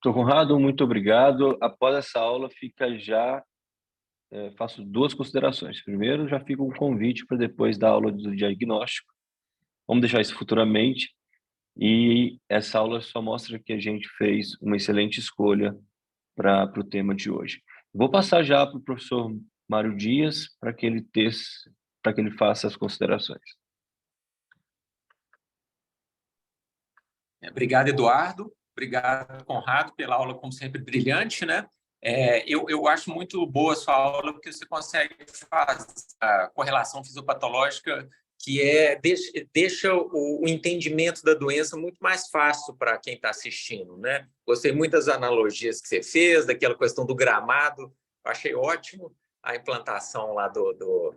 Speaker 1: Dr. Conrado, muito obrigado. Após essa aula, faço duas considerações. Primeiro, já fica um convite para depois da aula do diagnóstico. Vamos deixar isso futuramente. E essa aula só mostra que a gente fez uma excelente escolha para o tema de hoje. Vou passar já para o professor Mário Dias para que ele faça as considerações.
Speaker 3: Obrigado, Eduardo. Obrigado, Conrado, pela aula, como sempre, brilhante, né? Eu acho muito boa a sua aula, porque você consegue fazer a correlação fisiopatológica que deixa o entendimento da doença muito mais fácil para quem está assistindo, né? Gostei muito das analogias que você fez, daquela questão do gramado, achei ótimo a implantação lá do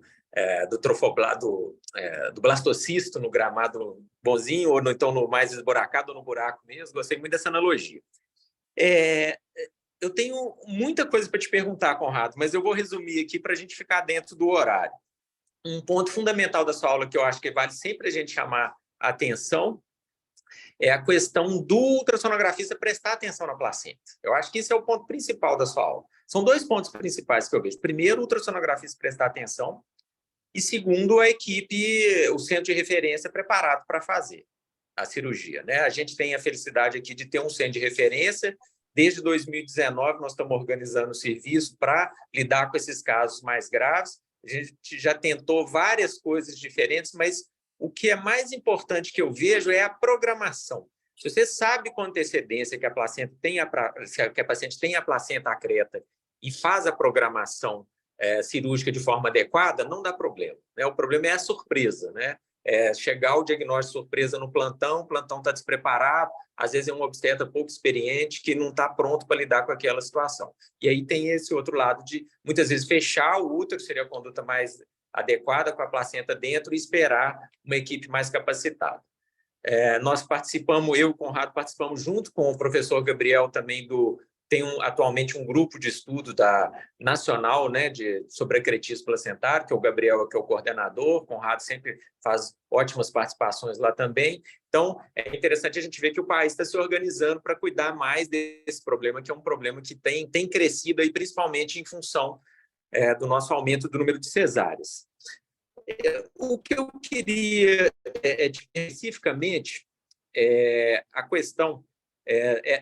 Speaker 3: blastocisto no gramado bonzinho, ou então no mais esburacado, ou no buraco mesmo. Gostei muito dessa analogia. Eu tenho muita coisa para te perguntar, Conrado, mas eu vou resumir aqui para a gente ficar dentro do horário. Um ponto fundamental da sua aula que eu acho que vale sempre a gente chamar a atenção é a questão do ultrassonografista prestar atenção na placenta. Eu acho que esse é o ponto principal da sua aula. São dois pontos principais que eu vejo. Primeiro, o ultrassonografista prestar atenção, e segundo, a equipe, o centro de referência preparado para fazer a cirurgia, né? A gente tem a felicidade aqui de ter um centro de referência. Desde 2019, nós estamos organizando o serviço para lidar com esses casos mais graves. A gente já tentou várias coisas diferentes, mas o que é mais importante que eu vejo é a programação. Se você sabe com antecedência que a paciente tem a placenta acreta e faz a programação cirúrgica de forma adequada, não dá problema, né? O problema é a surpresa, né? Chegar o diagnóstico surpresa no plantão, o plantão está despreparado, às vezes é um obstetra pouco experiente que não está pronto para lidar com aquela situação. E aí tem esse outro lado de, muitas vezes, fechar o útero, seria a conduta mais adequada, com a placenta dentro, e esperar uma equipe mais capacitada. Nós participamos, eu e o Conrado participamos junto com o professor Gabriel também tem atualmente um grupo de estudo nacional, né, sobre acretismo placentário, que é o Gabriel, que é o coordenador, o Conrado sempre faz ótimas participações lá também. Então, é interessante a gente ver que o país está se organizando para cuidar mais desse problema, que é um problema que tem crescido, aí, principalmente em função do nosso aumento do número de cesáreas. O que eu queria especificamente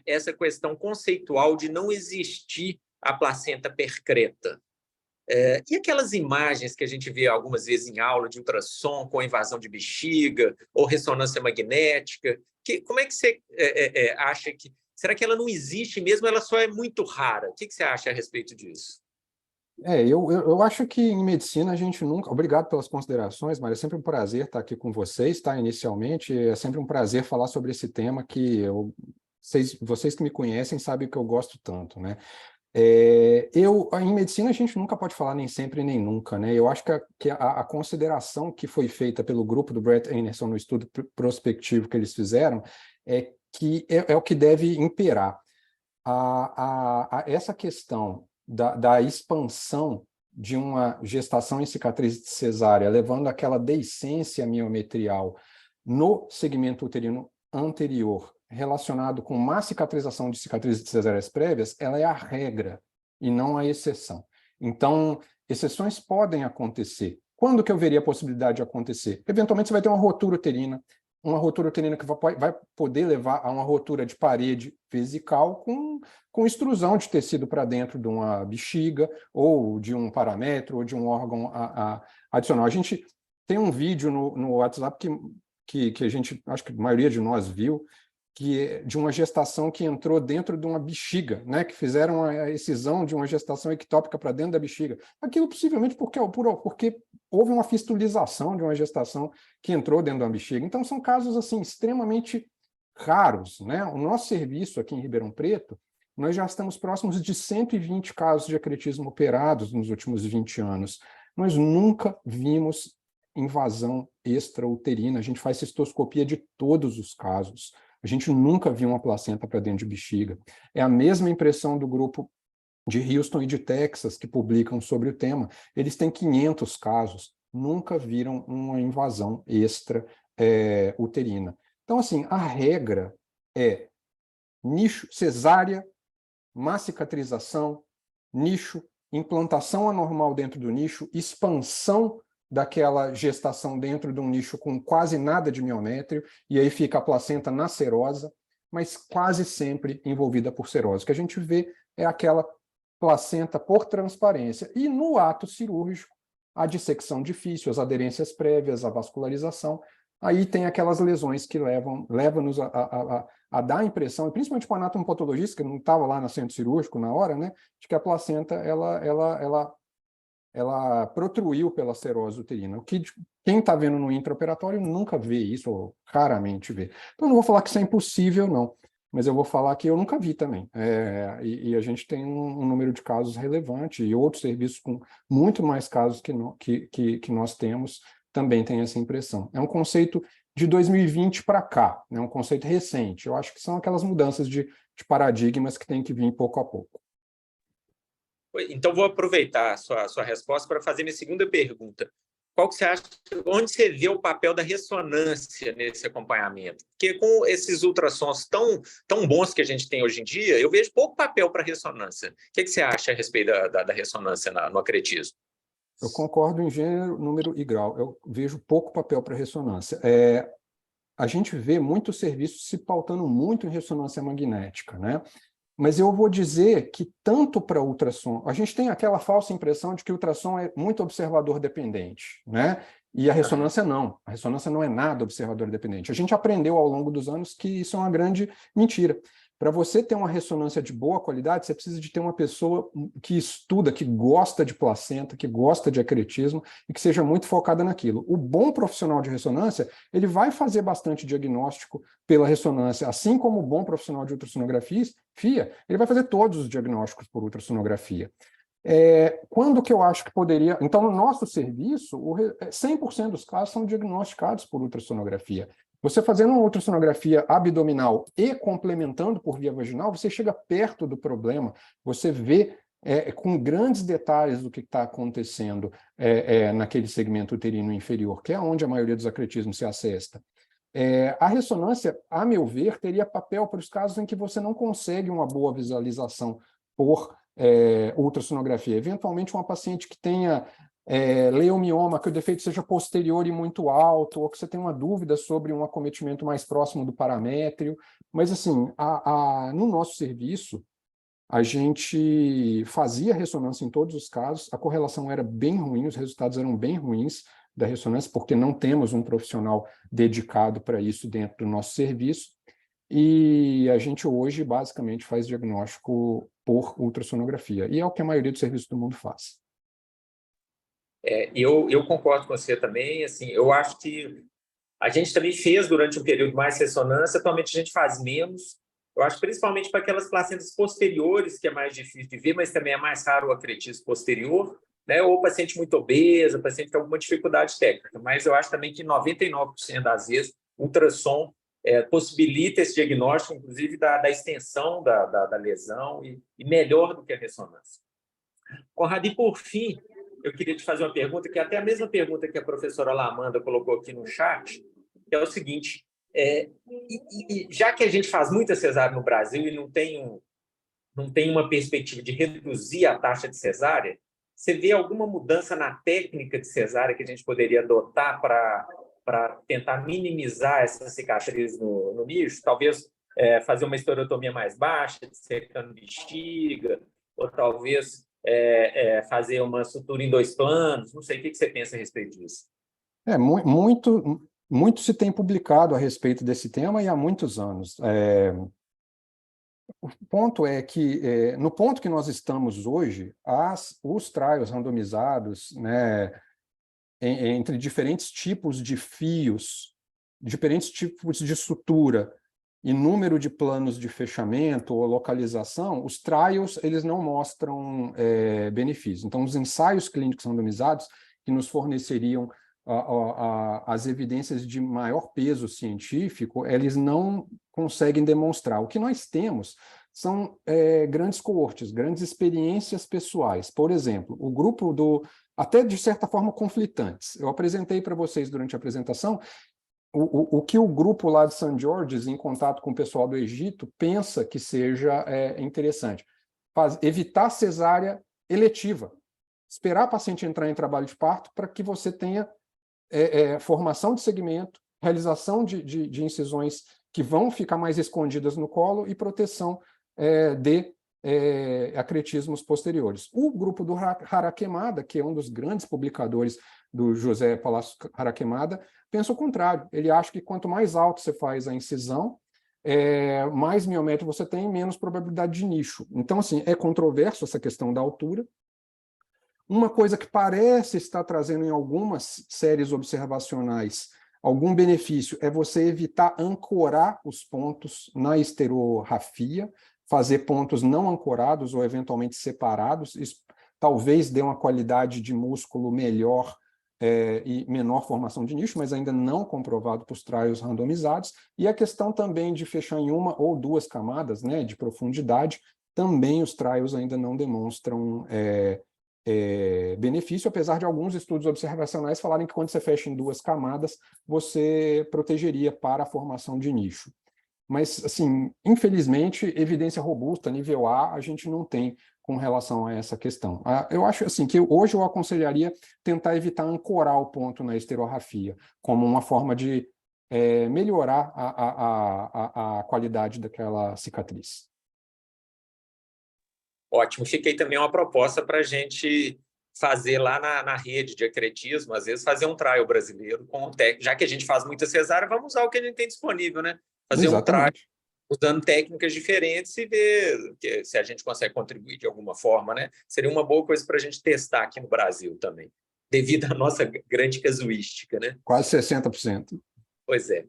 Speaker 3: essa questão conceitual de não existir a placenta percreta. E aquelas imagens que a gente vê algumas vezes em aula de ultrassom com invasão de bexiga ou ressonância magnética, como é que você acha que... Será que ela não existe mesmo, ela só é muito rara? O que você acha a respeito disso?
Speaker 2: Eu acho que em medicina a gente nunca... Obrigado pelas considerações, Mário. É sempre um prazer estar aqui com vocês, tá? Inicialmente, é sempre um prazer falar sobre esse tema que vocês que me conhecem sabem que eu gosto tanto, né? Em medicina a gente nunca pode falar nem sempre nem nunca, né? Eu acho que a consideração que foi feita pelo grupo do Brett Anderson no estudo prospectivo que eles fizeram é que é o que deve imperar. Essa questão da expansão de uma gestação em cicatriz de cesárea, levando aquela deiscência miometrial no segmento uterino anterior, relacionado com má cicatrização de cicatrizes de cesáreas prévias, ela é a regra e não a exceção. Então, exceções podem acontecer. Quando que eu veria a possibilidade de acontecer? Eventualmente você vai ter uma rotura uterina que vai poder levar a uma rotura de parede vesical com extrusão de tecido para dentro de uma bexiga, ou de um paramétrio, ou de um órgão adicional. A gente tem um vídeo no WhatsApp que a gente, acho que a maioria de nós viu, que é de uma gestação que entrou dentro de uma bexiga, né? Que fizeram a excisão de uma gestação ectópica para dentro da bexiga. Aquilo possivelmente porque houve uma fistulização de uma gestação que entrou dentro da bexiga. Então, são casos assim extremamente raros, né? O nosso serviço aqui em Ribeirão Preto, nós já estamos próximos de 120 casos de acretismo operados nos últimos 20 anos. Nós nunca vimos invasão extrauterina, a gente faz cistoscopia de todos os casos. A gente nunca viu uma placenta para dentro de bexiga. É a mesma impressão do grupo de Houston e de Texas, que publicam sobre o tema. Eles têm 500 casos, nunca viram uma invasão extra-uterina. Então, assim, a regra é nicho, cesárea, má cicatrização, nicho, implantação anormal dentro do nicho, expansão daquela gestação dentro de um nicho com quase nada de miométrio, e aí fica a placenta na serosa, mas quase sempre envolvida por serose. O que a gente vê é aquela placenta por transparência. E no ato cirúrgico, a dissecção difícil, as aderências prévias, a vascularização, aí tem aquelas lesões que levam-nos a dar a impressão, e principalmente para o anatomopatologista, que não estava lá no centro cirúrgico na hora, né, de que a placenta ela protruiu pela serose uterina. O que quem está vendo no intraoperatório nunca vê isso, ou raramente vê. Então, eu não vou falar que isso é impossível, não, mas eu vou falar que eu nunca vi também. E a gente tem um número de casos relevante, e outros serviços com muito mais casos que nós temos também tem essa impressão. É um conceito de 2020 para cá, é um conceito recente. Eu acho que são aquelas mudanças de paradigmas que tem que vir pouco a pouco.
Speaker 3: Então, vou aproveitar a sua resposta para fazer minha segunda pergunta. Qual que você acha, onde você vê o papel da ressonância nesse acompanhamento? Porque com esses ultrassons tão bons que a gente tem hoje em dia, eu vejo pouco papel para ressonância. O que você acha a respeito da ressonância no acretismo?
Speaker 2: Eu concordo em gênero, número e grau. Eu vejo pouco papel para ressonância. A gente vê muitos serviços se pautando muito em ressonância magnética, né? Mas eu vou dizer que tanto para ultrassom, a gente tem aquela falsa impressão de que o ultrassom é muito observador dependente, né? E a ressonância não. A ressonância não é nada observador dependente. A gente aprendeu ao longo dos anos que isso é uma grande mentira. Para você ter uma ressonância de boa qualidade, você precisa de ter uma pessoa que estuda, que gosta de placenta, que gosta de acretismo e que seja muito focada naquilo. O bom profissional de ressonância, ele vai fazer bastante diagnóstico pela ressonância, assim como o bom profissional de ultrassonografia, ele vai fazer todos os diagnósticos por ultrassonografia. Quando que eu acho que poderia... Então, no nosso serviço, 100% dos casos são diagnosticados por ultrassonografia. Você fazendo uma ultrassonografia abdominal e complementando por via vaginal, você chega perto do problema, você vê com grandes detalhes do que está acontecendo naquele segmento uterino inferior, que é onde a maioria dos acretismos se assesta. A ressonância, a meu ver, teria papel para os casos em que você não consegue uma boa visualização por ultrassonografia. Eventualmente, uma paciente que tenha leiomioma, que o defeito seja posterior e muito alto, ou que você tem uma dúvida sobre um acometimento mais próximo do paramétrio. Mas, assim, no nosso serviço, a gente fazia ressonância em todos os casos, a correlação era bem ruim, os resultados eram bem ruins da ressonância, porque não temos um profissional dedicado para isso dentro do nosso serviço, e a gente hoje basicamente faz diagnóstico por ultrassonografia, e é o que a maioria dos serviços do mundo faz.
Speaker 3: Eu concordo com você também, assim, eu acho que a gente também fez durante um período mais ressonância, atualmente a gente faz menos, eu acho principalmente para aquelas placentas posteriores, que é mais difícil de ver, mas também é mais raro o acretismo posterior, né? Ou paciente muito obesa, paciente com alguma dificuldade técnica, mas eu acho também que 99% das vezes o ultrassom possibilita esse diagnóstico, inclusive da extensão da lesão e melhor do que a ressonância. Conrado, e por fim, eu queria te fazer uma pergunta, que é até a mesma pergunta que a professora Lamanda colocou aqui no chat, que é o seguinte, já que a gente faz muita cesárea no Brasil e não tem uma perspectiva de reduzir a taxa de cesárea, você vê alguma mudança na técnica de cesárea que a gente poderia adotar para tentar minimizar essa cicatriz no nicho? Talvez fazer uma esterotomia mais baixa, secando bexiga, ou talvez fazer uma sutura em 2 planos, não sei, o que você pensa a respeito disso?
Speaker 2: Muito se tem publicado a respeito desse tema e há muitos anos. O ponto é que, no ponto que nós estamos hoje, os trials randomizados, né, entre diferentes tipos de fios, diferentes tipos de sutura e número de planos de fechamento ou localização, os trials eles não mostram benefícios. Então, os ensaios clínicos randomizados que nos forneceriam as evidências de maior peso científico, eles não conseguem demonstrar. O que nós temos são grandes coortes, grandes experiências pessoais. Por exemplo, o grupo até de certa forma conflitantes. Eu apresentei para vocês durante a apresentação o que o grupo lá de St. George's, em contato com o pessoal do Egito, pensa que seja interessante. Evitar cesárea eletiva. Esperar a paciente entrar em trabalho de parto para que você tenha formação de segmento, realização de incisões que vão ficar mais escondidas no colo e proteção de acretismos posteriores. O grupo do Harakemada, que é um dos grandes publicadores do José Palácio Harakemada, pensa o contrário. Ele acha que quanto mais alto você faz a incisão, mais miométrio você tem, menos probabilidade de nicho. Então, assim, é controverso essa questão da altura. Uma coisa que parece estar trazendo em algumas séries observacionais algum benefício é você evitar ancorar os pontos na esterorrafia, fazer pontos não ancorados ou eventualmente separados. Isso talvez dê uma qualidade de músculo melhor e menor formação de nicho, mas ainda não comprovado por trials randomizados. E a questão também de fechar em 1 ou 2 camadas, né, de profundidade, também os trials ainda não demonstram benefício, apesar de alguns estudos observacionais falarem que quando você fecha em 2 camadas, você protegeria para a formação de nicho. Mas, assim, infelizmente, evidência robusta, nível A, a gente não tem com relação a essa questão. Eu acho assim, que hoje eu aconselharia tentar evitar ancorar o ponto na esterorrafia, como uma forma de melhorar a qualidade daquela cicatriz.
Speaker 3: Ótimo. Fiquei também uma proposta para a gente fazer lá na rede de acretismo, às vezes fazer um trial brasileiro com o técnico. Já que a gente faz muita cesárea, vamos usar o que a gente tem disponível, né? Fazer
Speaker 2: Exatamente.
Speaker 3: um trial usando técnicas diferentes e ver se a gente consegue contribuir de alguma forma, né? Seria uma boa coisa para a gente testar aqui no Brasil também, devido à nossa grande casuística, né?
Speaker 2: Quase 60%.
Speaker 3: Pois é.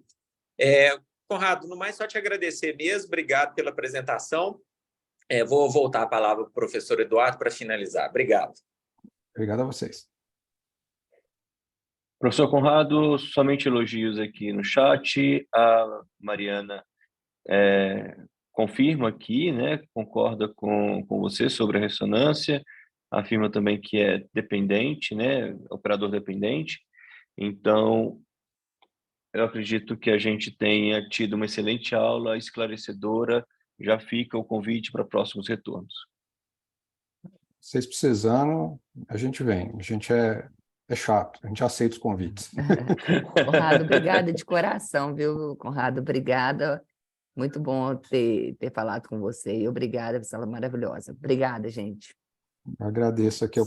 Speaker 3: Conrado, no mais, só te agradecer mesmo. Obrigado pela apresentação. Vou voltar a palavra para o professor Eduardo para finalizar. Obrigado.
Speaker 2: Obrigado a vocês.
Speaker 1: Professor Conrado, somente elogios aqui no chat. A Mariana confirma aqui, né, concorda com você sobre a ressonância, afirma também que é dependente, né, operador dependente. Então, eu acredito que a gente tenha tido uma excelente aula, esclarecedora. Já fica o convite para próximos retornos.
Speaker 2: Vocês precisando, a gente vem. A gente é chato, a gente aceita os convites.
Speaker 4: Conrado, obrigada de coração, viu, Conrado? Obrigada. Muito bom ter falado com você. E obrigada, você é maravilhosa. Obrigada, gente.
Speaker 2: Eu agradeço aqui a